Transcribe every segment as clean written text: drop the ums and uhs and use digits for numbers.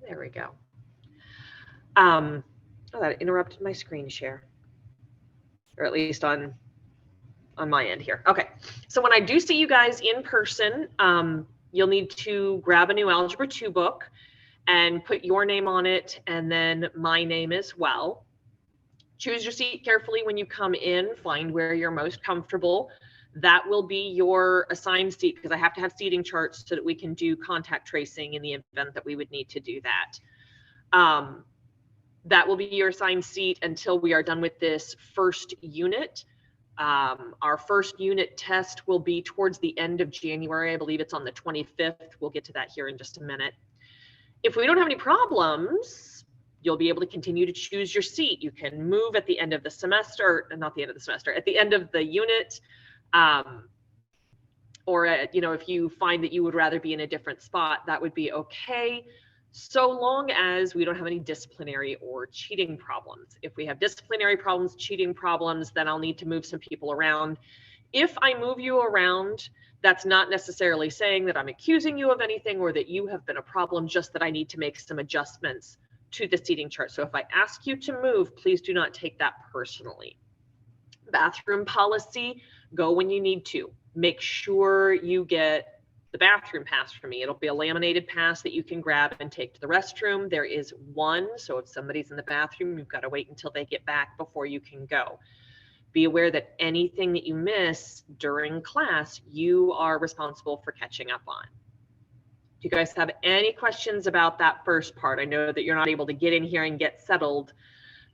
There we go. Oh, that interrupted my screen share, or at least on my end here. Okay, so when I do see you guys in person, you'll need to grab a new Algebra 2 book and put your name on it and then my name as well. Choose your seat carefully when you come in, find where you're most comfortable. That will be your assigned seat, because I have to have seating charts so that we can do contact tracing in the event that we would need to do that. That will be your assigned seat until we are done with this first unit. Our first unit test will be towards the end of January. I believe it's on the 25th. We'll get to that here in just a minute. If we don't have any problems, you'll be able to continue to choose your seat. You can move at the end of the semester, not the end of the semester, at the end of the unit, or if you find that you would rather be in a different spot, that would be okay, so long as we don't have any disciplinary or cheating problems. If we have disciplinary problems, cheating problems, then I'll need to move some people around. If I move you around, that's not necessarily saying that I'm accusing you of anything or that you have been a problem, just that I need to make some adjustments to the seating chart. So if I ask you to move, please do not take that personally. Bathroom policy, go when you need to. Make sure you get the bathroom pass for me. It'll be a laminated pass that you can grab and take to the restroom. There is one, so if somebody's in the bathroom, you've got to wait until they get back before you can go. Be aware that anything that you miss during class, you are responsible for catching up on. Do you guys have any questions about that first part? I know that you're not able to get in here and get settled,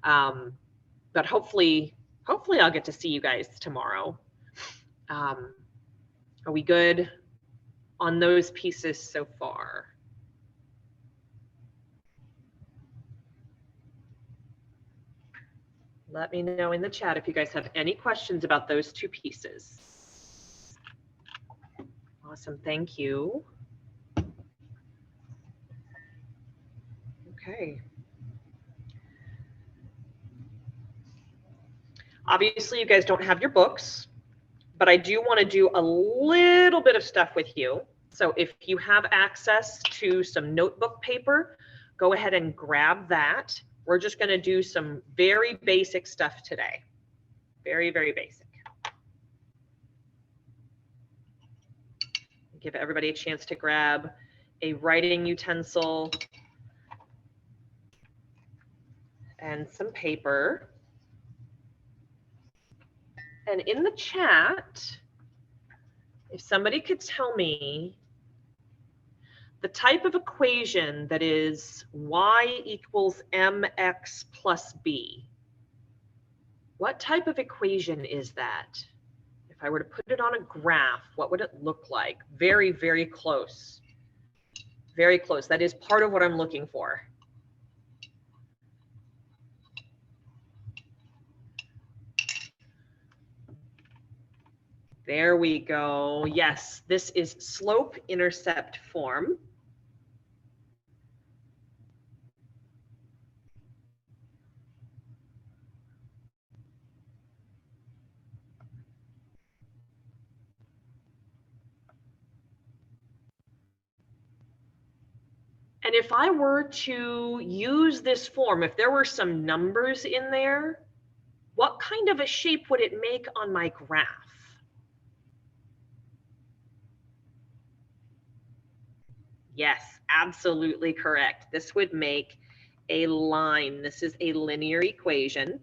but hopefully I'll get to see you guys tomorrow. Are we good on those pieces so far? Let me know in the chat if you guys have any questions about those two pieces. Awesome, thank you. Okay. Obviously, you guys don't have your books, but I do want to do a little bit of stuff with you. So if you have access to some notebook paper, go ahead and grab that. We're just going to do some very basic stuff today. Very, very basic. Give everybody a chance to grab a writing utensil and some paper. And in the chat, if somebody could tell me the type of equation that is y equals mx plus b. What type of equation is that? If I were to put it on a graph, what would it look like? Very, very close. Very close. That is part of what I'm looking for. There we go. Yes, this is slope-intercept form. And if I were to use this form, if there were some numbers in there, what kind of a shape would it make on my graph? Yes, absolutely correct. This would make a line. This is a linear equation.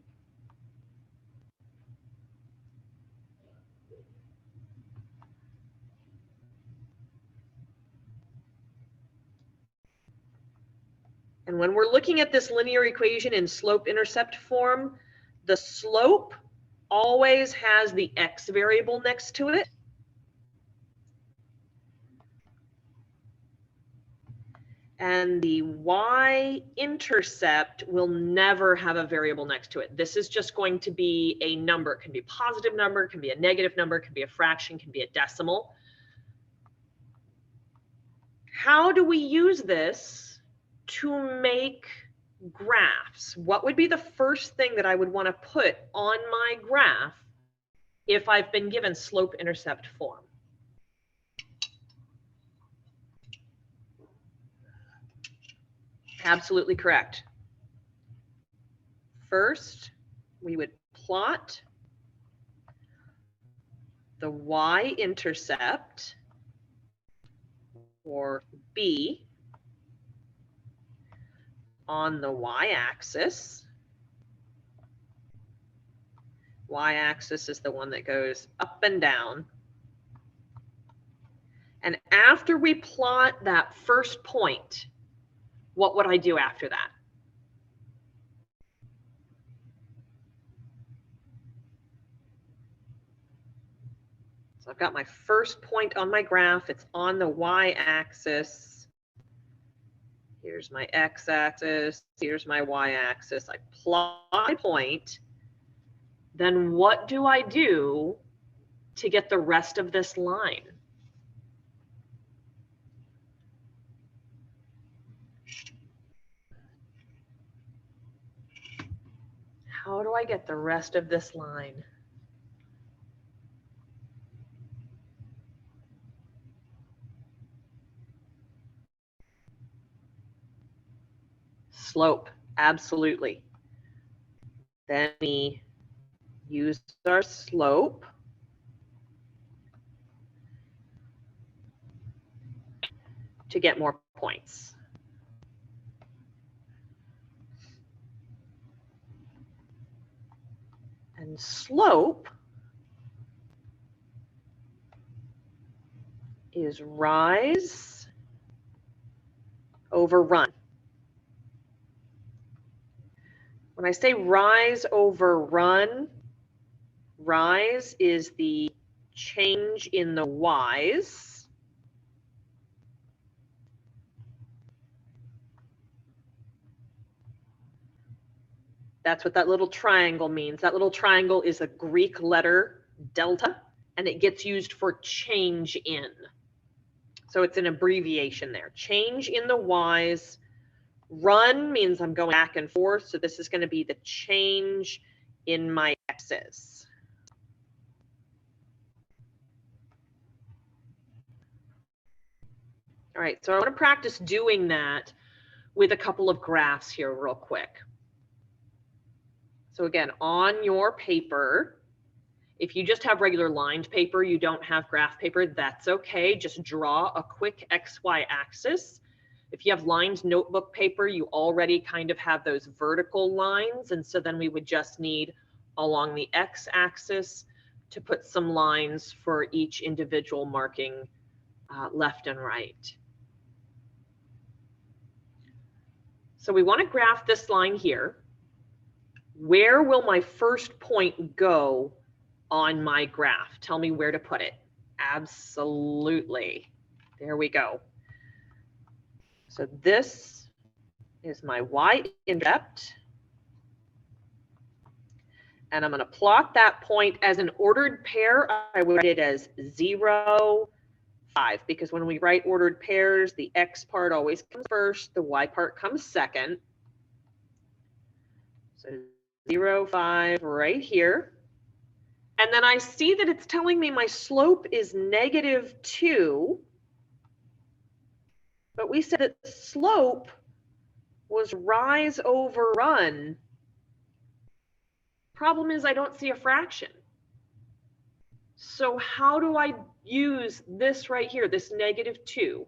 And when we're looking at this linear equation in slope-intercept form, the slope always has the x variable next to it. And the y-intercept will never have a variable next to it. This is just going to be a number. It can be a positive number, it can be a negative number, it can be a fraction, it can be a decimal. How do we use this to make graphs? What would be the first thing that I would want to put on my graph if I've been given slope-intercept form? Absolutely correct. First, we would plot the y-intercept, or B, on the y-axis. Y-axis is the one that goes up and down. And after we plot that first point, what would I do after that? So I've got my first point on my graph. It's on the y-axis. Here's my x-axis. Here's my y-axis. I plot my point. Then what do I do to get the rest of this line? How do I get the rest of this line? Slope, absolutely. Then we use our slope to get more points. And slope is rise over run. When I say rise over run, rise is the change in the y's. That's what that little triangle means. That little triangle is a Greek letter, delta, and it gets used for change in. So it's an abbreviation there. Change in the y's. Run means I'm going back and forth. So this is going to be the change in my x's. All right, so I want to practice doing that with a couple of graphs here real quick. So again, on your paper, if you just have regular lined paper, you don't have graph paper, that's okay. Just draw a quick XY axis. If you have lined notebook paper, you already kind of have those vertical lines. And so then we would just need along the X axis to put some lines for each individual marking left and right. So we want to graph this line here. Where will my first point go on my graph? Tell me where to put it. Absolutely. There we go. So this is my y-intercept. And I'm going to plot that point as an ordered pair. I would write it as 0, 5, because when we write ordered pairs, the x part always comes first, the y part comes second. So 0, 5 right here. And then I see that it's telling me my slope is -2. But we said that the slope was rise over run. Problem is I don't see a fraction. So how do I use this right here, this -2?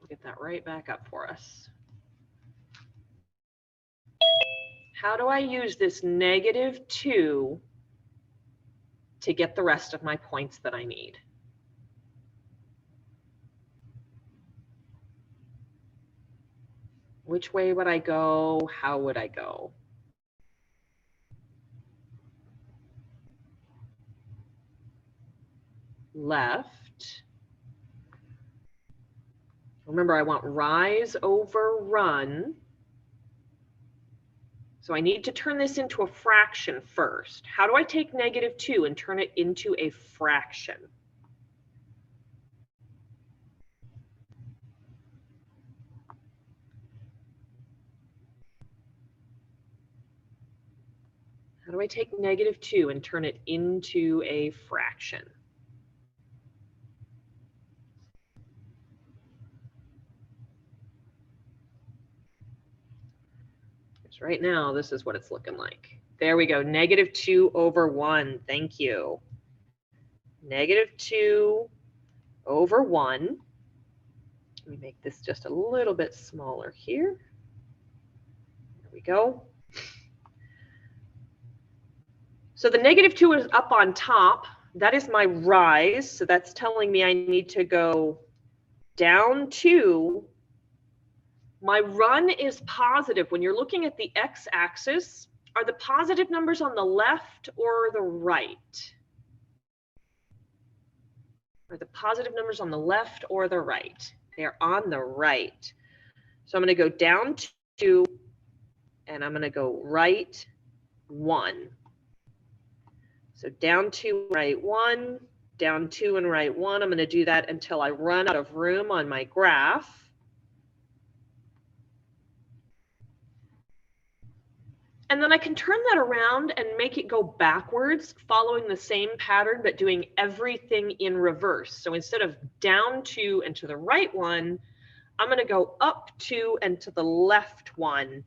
Get that right back up for us. How do I use this -2 to get the rest of my points that I need? Which way would I go? How would I go? Left. Remember, I want rise over run. So I need to turn this into a fraction first. How do I take -2 and turn it into a fraction? How do I take -2 and turn it into a fraction? So right now, this is what it's looking like. There we go, -2/1. Thank you. -2/1. Let me make this just a little bit smaller here. There we go. So the -2 is up on top. That is my rise. So that's telling me I need to go down 2. My run is positive. When you're looking at the x-axis, are the positive numbers on the left or the right? Are the positive numbers on the left or the right? They're on the right. So I'm going to go down 2, and I'm going to go right 1. So down 2, right 1, down 2 and right 1. I'm going to do that until I run out of room on my graph. And then I can turn that around and make it go backwards, following the same pattern, but doing everything in reverse. So instead of down 2 and to the right 1, I'm going to go up 2 and to the left 1.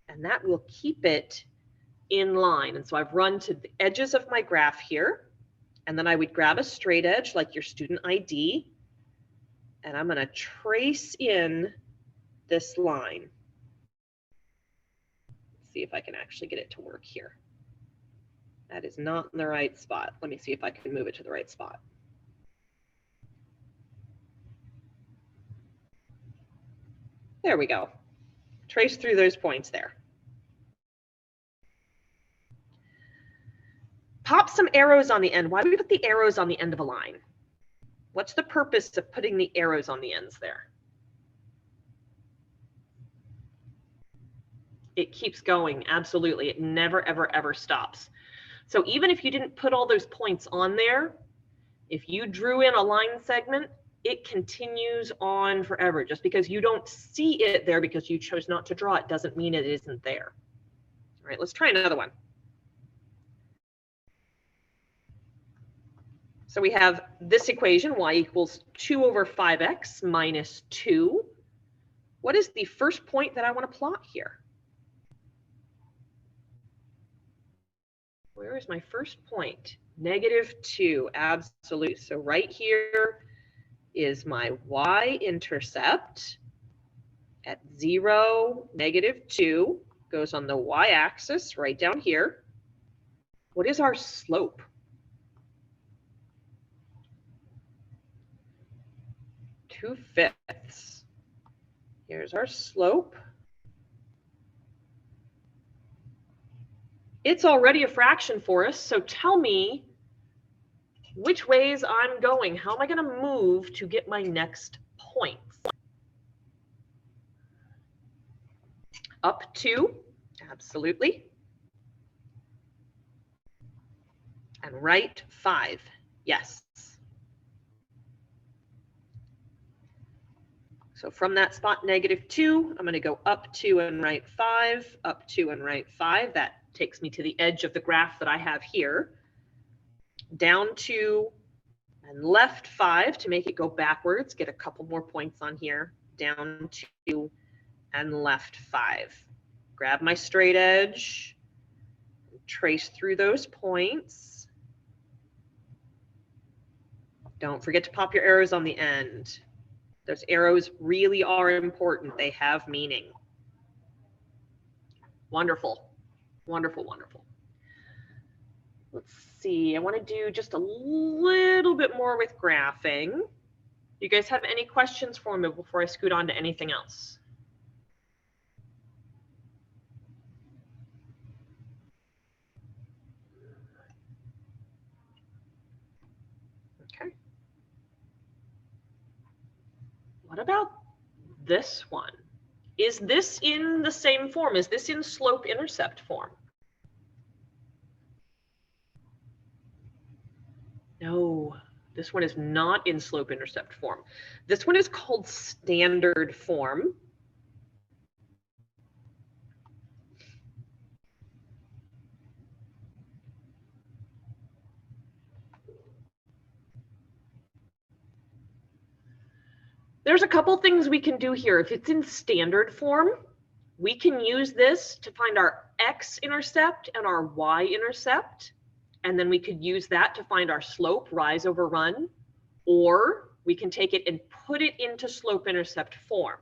And that will keep it in line. And so I've run to the edges of my graph here. And then I would grab a straight edge like your student ID. And I'm going to trace in this line. See if I can actually get it to work here. That is not in the right spot. Let me see if I can move it to the right spot. There we go. Trace through those points there. Pop some arrows on the end. Why do we put the arrows on the end of a line? What's the purpose of putting the arrows on the ends there? It keeps going, absolutely. It never, ever, ever stops. So even if you didn't put all those points on there, if you drew in a line segment, it continues on forever. Just because you don't see it there because you chose not to draw it doesn't mean it isn't there. All right, let's try another one. So we have this equation, y equals 2/5x minus 2. What is the first point that I want to plot here? Where is my first point? -2, absolutely. So right here is my y-intercept at 0, -2, goes on the y-axis right down here. What is our slope? Two-fifths. Here's our slope. It's already a fraction for us, so tell me which ways I'm going. How am I going to move to get my next point? Up 2, absolutely. And right 5, yes. So from that spot, -2, I'm going to go up 2 and right 5, up 2 and right 5. That takes me to the edge of the graph that I have here. Down 2 and left 5 to make it go backwards. Get a couple more points on here. Down 2 and left 5. Grab my straight edge, trace through those points. Don't forget to pop your arrows on the end. Those arrows really are important. They have meaning. Wonderful, wonderful, wonderful. Let's see, I want to do just a little bit more with graphing. You guys have any questions for me before I scoot on to anything else? Okay. What about this one? Is this in the same form? Is this in slope-intercept form? No, this one is not in slope-intercept form. This one is called standard form. There's a couple things we can do here. If it's in standard form, We can use this to find our x-intercept and our y-intercept, and then we could use that to find our slope, rise over run, or we can take it and put it into slope-intercept form.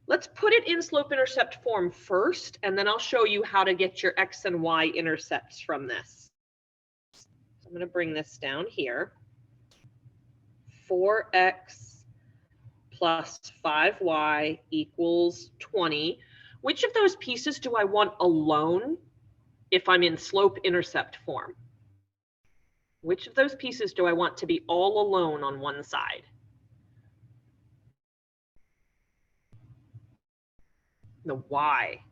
Let's put it in slope-intercept form first, and then I'll show you how to get your x and y intercepts from this. So I'm going to bring this down here. 4x plus 5y equals 20. Which of those pieces do I want alone if I'm in slope-intercept form? Which of those pieces do I want to be all alone on one side? The y.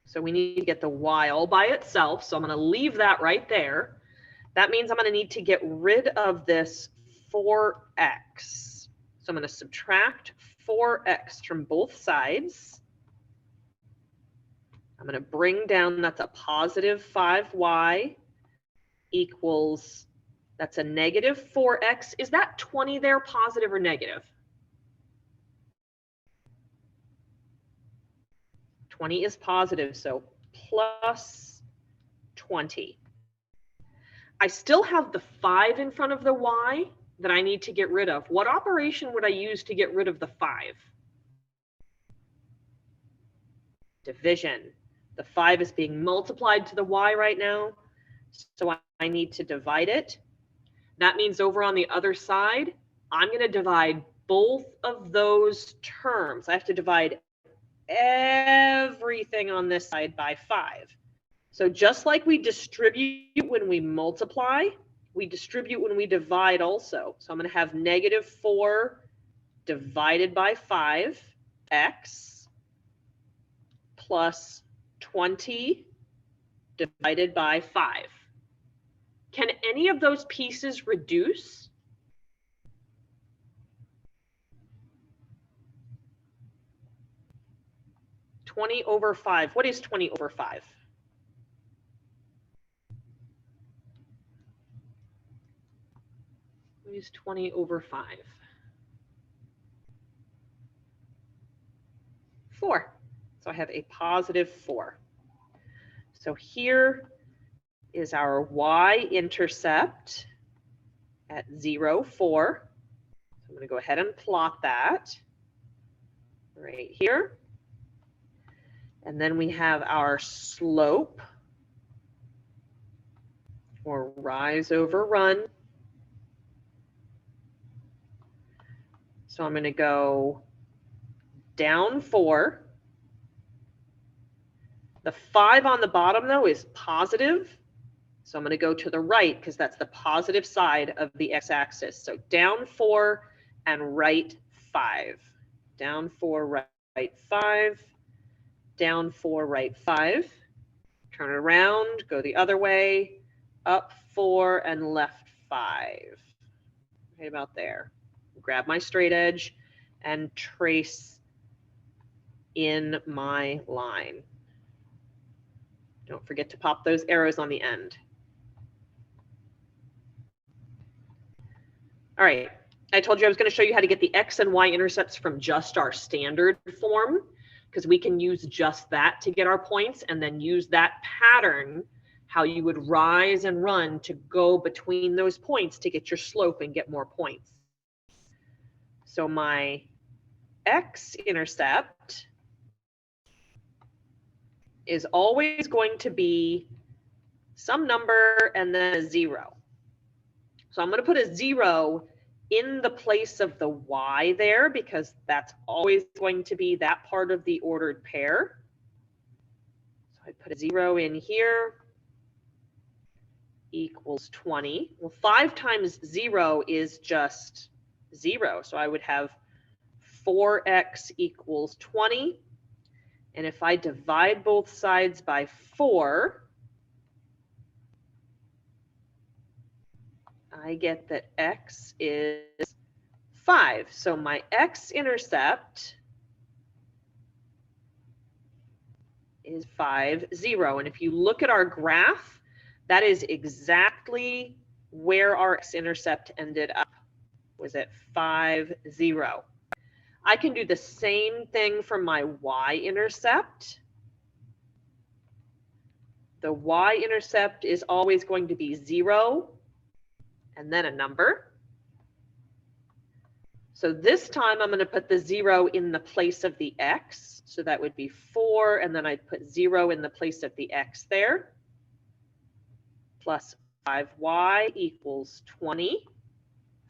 So we need to get the y all by itself. So I'm going to leave that right there. That means I'm going to need to get rid of this 4x. So I'm going to subtract 4x from both sides. I'm going to bring down, that's a positive 5y equals, that's a negative 4x. Is that 20 there, positive or negative? 20 is positive, so plus 20. I still have the 5 in front of the y that I need to get rid of. What operation would I use to get rid of the 5? Division. The 5 is being multiplied to the y right now, so I need to divide it. That means over on the other side, I'm going to divide both of those terms. I have to divide everything on this side by 5. So just like we distribute when we multiply, we distribute when we divide also. So I'm going to have negative 4 divided by 5x plus 20 divided by 5. Can any of those pieces reduce? (20 over 5). What is 20 over 5? What is 20 over 5? 4. So I have a positive 4. So here is our y-intercept at 0, 4. So I'm going to go ahead and plot that right here. And then we have our slope, or rise over run. So I'm going to go down 4. The 5 on the bottom, though, is positive. So I'm going to go to the right because that's the positive side of the x-axis. So down 4 and right 5. Down 4, right 5. Down 4, right 5. Turn it around, go the other way. Up 4 and left 5. Right about there. Grab my straight edge and trace in my line. Don't forget to pop those arrows on the end. All right, I told you I was going to show you how to get the x and y intercepts from just our standard form, because we can use just that to get our points, and then use that pattern, how you would rise and run to go between those points to get your slope and get more points. So my x-intercept is always going to be some number and then a 0. So I'm going to put a 0 in the place of the y there, because that's always going to be that part of the ordered pair. So I put a 0 in here, equals 20. Well, 5 times 0 is just 0. So I would have 4x equals 20. And if I divide both sides by 4, I get that x is 5. So my x-intercept is 5, 0. And if you look at our graph, that is exactly where our x-intercept ended up, was at 5, 0. I can do the same thing for my y-intercept. The y-intercept is always going to be 0 and then a number. So this time I'm going to put the 0 in the place of the x. So that would be 4, and then I'd put 0 in the place of the x there. Plus 5y equals 20.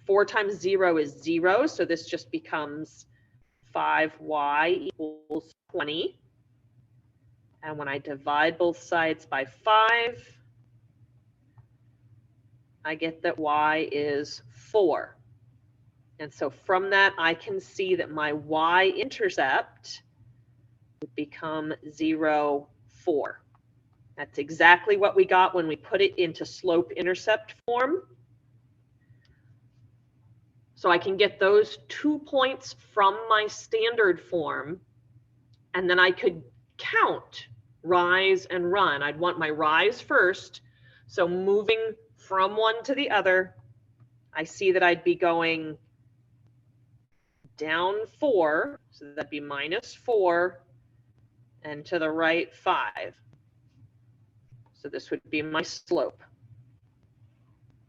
4 times 0 is 0, so this just becomes 5y equals 20. And when I divide both sides by 5, I get that y is 4. And so from that, I can see that my y-intercept would become 0, 4. That's exactly what we got when we put it into slope-intercept form. So I can get those 2 points from my standard form, and then I could count rise and run. I'd want my rise first. So moving from one to the other, I see that I'd be going down 4, so that'd be minus 4, and to the right 5. So this would be my slope.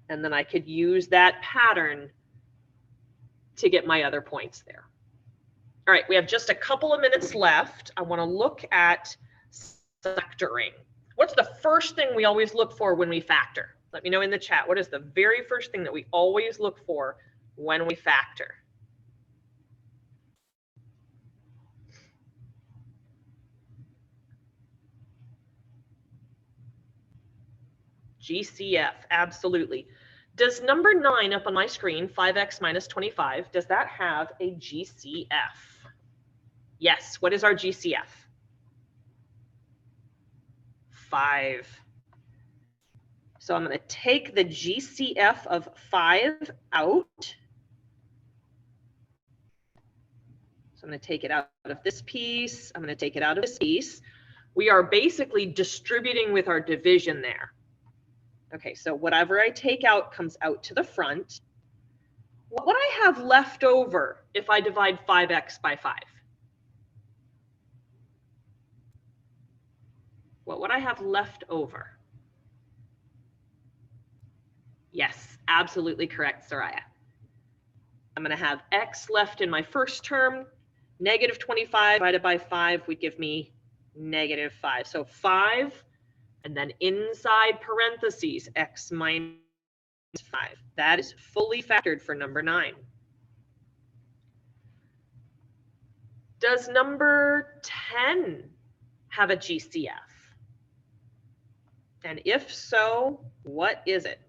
And then I could use that pattern to get my other points there. All right, we have just a couple of minutes left. I want to look at factoring. What's the first thing we always look for when we factor? Let me know in the chat. What is the very first thing that we always look for when we factor? GCF, absolutely. Does number 9 up on my screen, 5x minus 25, does that have a GCF? Yes. What is our GCF? 5. So I'm going to take the GCF of 5 out. So I'm going to take it out of this piece. I'm going to take it out of this piece. We are basically distributing with our division there. Okay, so whatever I take out comes out to the front. What would I have left over if I divide 5x by 5? What would I have left over? Yes, absolutely correct, Soraya. I'm going to have x left in my first term. Negative 25 divided by 5 would give me negative 5. So 5, and then inside parentheses, x minus 5. That is fully factored for number 9. Does number 10 have a GCF? And if so, what is it?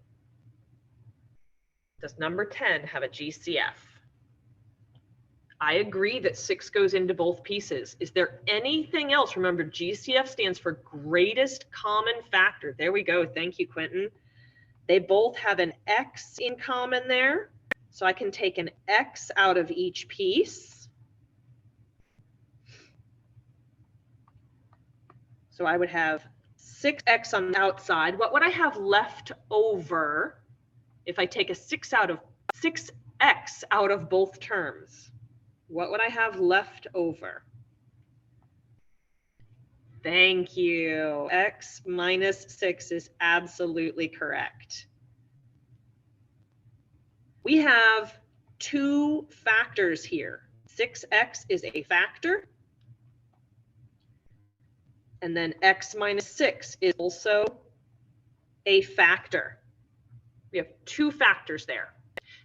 Does number 10 have a GCF? I agree that 6 goes into both pieces. Is there anything else? Remember, GCF stands for greatest common factor. There we go. Thank you, Quentin. They both have an x in common there. So I can take an x out of each piece. So I would have 6x on the outside. What would I have left over if I take a 6x out of both terms? What would I have left over? Thank you. X minus 6 is absolutely correct. We have 2 factors here. 6x is a factor. And then x minus 6 is also a factor. We have 2 factors there.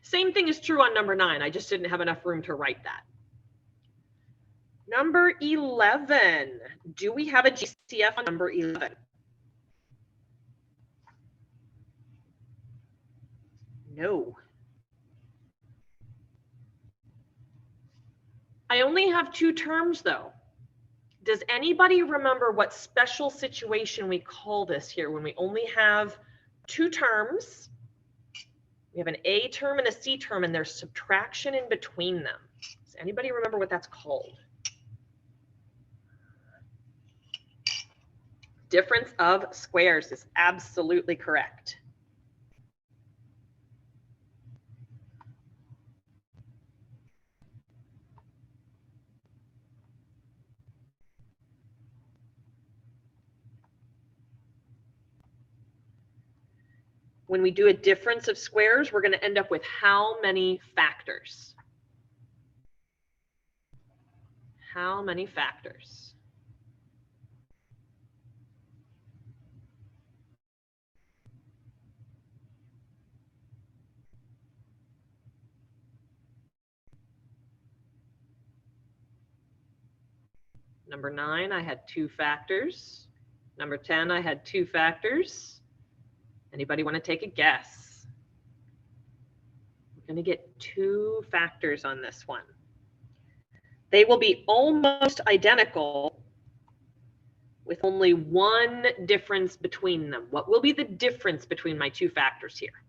Same thing is true on number 9. I just didn't have enough room to write that. Number 11. Do we have a GCF on number 11? No. I only have 2 terms though. Does anybody remember what special situation we call this here when we only have 2 terms? We have an A term and a C term, and there's subtraction in between them. Does anybody remember what that's called? Difference of squares is absolutely correct. when we do a difference of squares, we're going to end up with how many factors? How many factors? Number 9, I had 2 factors. Number 10, I had 2 factors. Anybody want to take a guess? We're going to get 2 factors on this one. They will be almost identical with only 1 difference between them. What will be the difference between my 2 factors here?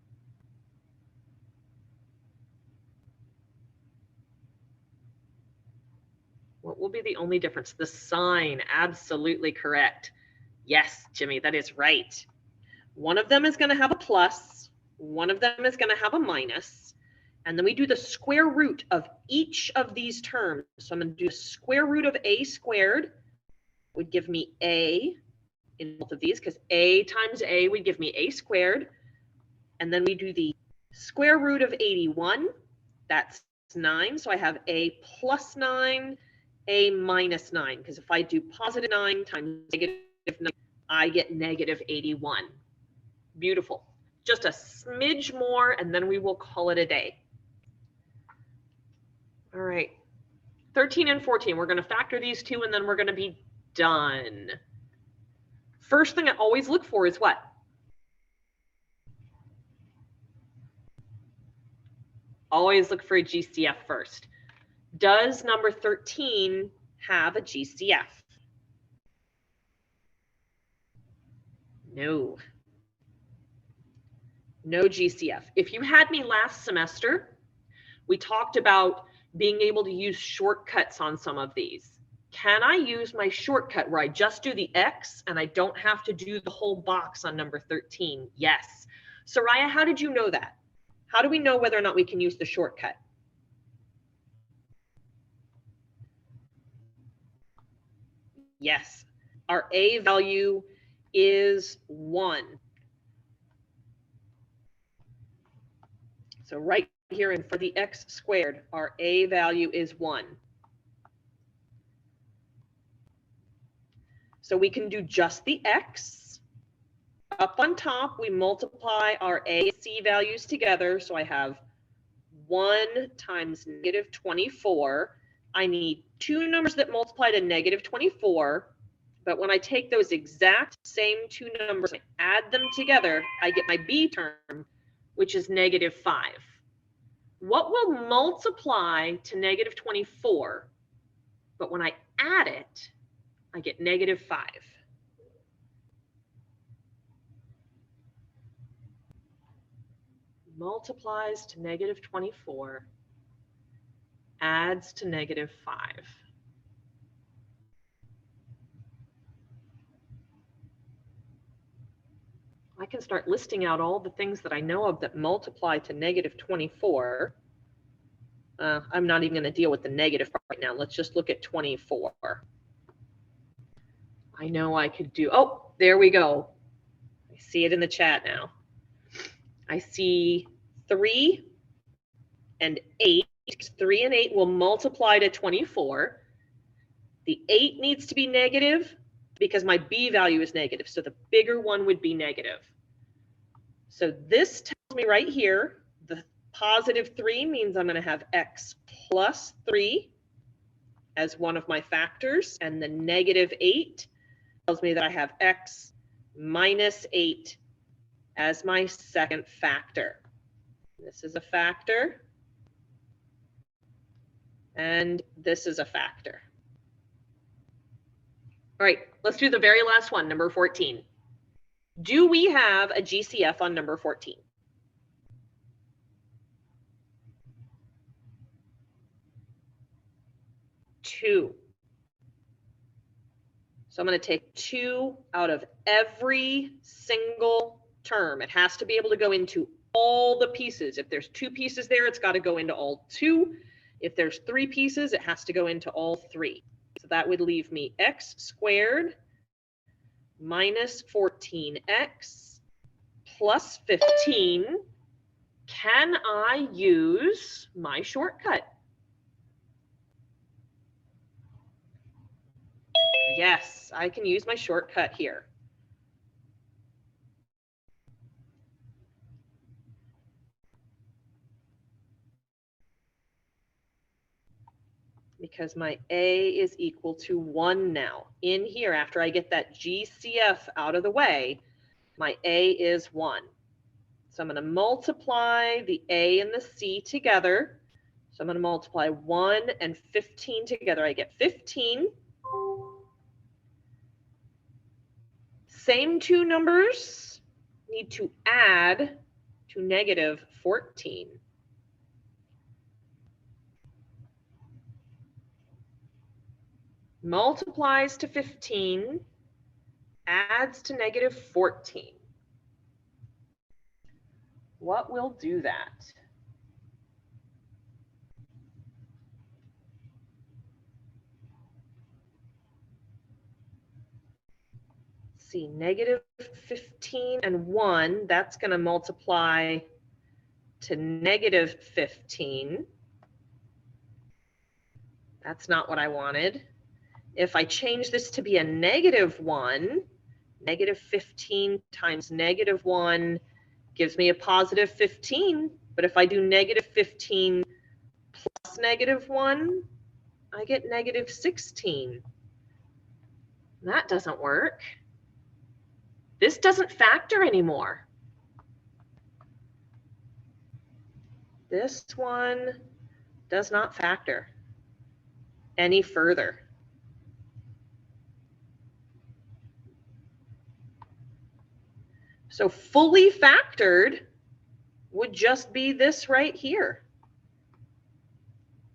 What will be the only difference? The sign. Absolutely correct. Yes, Jimmy, that is right. One of them is going to have a plus. One of them is going to have a minus. And then we do the square root of each of these terms. So I'm going to do the square root of a squared would give me a in both of these, because a times a would give me a squared. And then we do the square root of 81. That's 9. So I have a plus 9, a minus 9. Because if I do positive 9 times negative 9, I get negative 81. Beautiful. Just a smidge more, and then we will call it a day. All right. 13 and 14. We're going to factor these 2, and then we're going to be done. First thing I always look for is what? Always look for a GCF first. Does number 13 have a GCF? No. No GCF. If you had me last semester, we talked about being able to use shortcuts on some of these. Can I use my shortcut where I just do the X and I don't have to do the whole box on number 13? Yes. Soraya, how did you know that? How do we know whether or not we can use the shortcut? Yes. Our A value is 1. So right here, and for the x squared, our A value is 1. So we can do just the x. Up on top, we multiply our A and C values together. So I have 1 times negative 24. I need 2 numbers that multiply to negative 24. But when I take those exact same 2 numbers and add them together, I get my B term, which is negative 5. What will multiply to negative 24? But when I add it, I get negative 5. Multiplies to negative 24, adds to negative 5. I can start listing out all the things that I know of that multiply to negative 24. I'm not even going to deal with the negative part right now. Let's just look at 24. I know I could do, oh, there we go. I see it in the chat now. I see 3 and 8. 3 and 8 will multiply to 24. The 8 needs to be negative because my B value is negative. So the bigger one would be negative. So this tells me right here, the positive 3 means I'm going to have x plus 3 as one of my factors. And the negative 8 tells me that I have x minus 8 as my second factor. This is a factor. And this is a factor. All right, let's do the very last one, number 14. Do we have a GCF on number 14? Two. So I'm going to take 2 out of every single term. It has to be able to go into all the pieces. If there's 2 pieces there, it's got to go into all 2. If there's 3 pieces, it has to go into all 3. So that would leave me x squared minus 14x plus 15, can I use my shortcut? Yes, I can use my shortcut here. Because my A is equal to 1 now. In here, after I get that GCF out of the way, my A is 1. So I'm going to multiply the A and the C together. So I'm going to multiply 1 and 15 together. I get 15. Same two numbers need to add to negative 14. Multiplies to 15, adds to negative 14. What will do that? See, negative 15 and 1, that's going to multiply to negative 15. That's not what I wanted. If I change this to be a negative 1, negative 15 times negative 1 gives me a positive 15. But if I do negative 15 plus negative 1, I get negative 16. That doesn't work. This doesn't factor anymore. This one does not factor any further. So fully factored would just be this right here.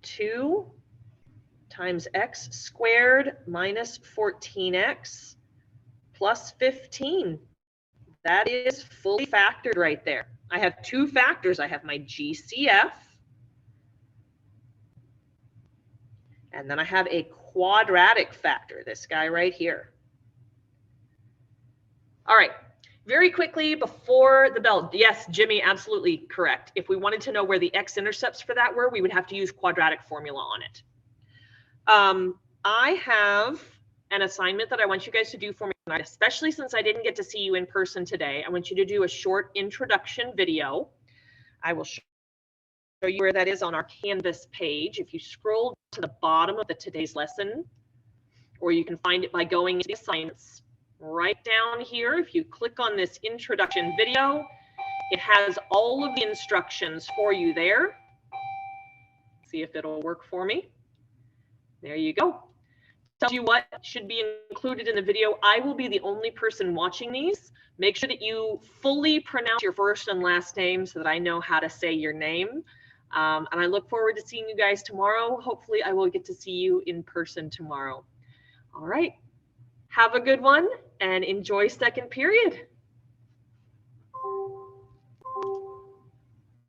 2 times x squared minus 14x plus 15. That is fully factored right there. I have two factors. I have my GCF, and then I have a quadratic factor, this guy right here. All right. Very quickly before the bell, yes, Jimmy, absolutely correct. If we wanted to know where the x-intercepts for that were, we would have to use quadratic formula on it. I have an assignment that I want you guys to do for me tonight, especially since I didn't get to see you in person today. I want you to do a short introduction video. I will show you where that is on our Canvas page. If you scroll to the bottom of the today's lesson, or you can find it by going to the assignments. Right down here, if you click on this introduction video, it has all of the instructions for you there. See if it'll work for me. There you go. Tells you what should be included in the video. I will be the only person watching these. Make sure that you fully pronounce your first and last name so that I know how to say your name. And I look forward to seeing you guys tomorrow. Hopefully I will get to see you in person tomorrow. All right. Have a good one and enjoy second period.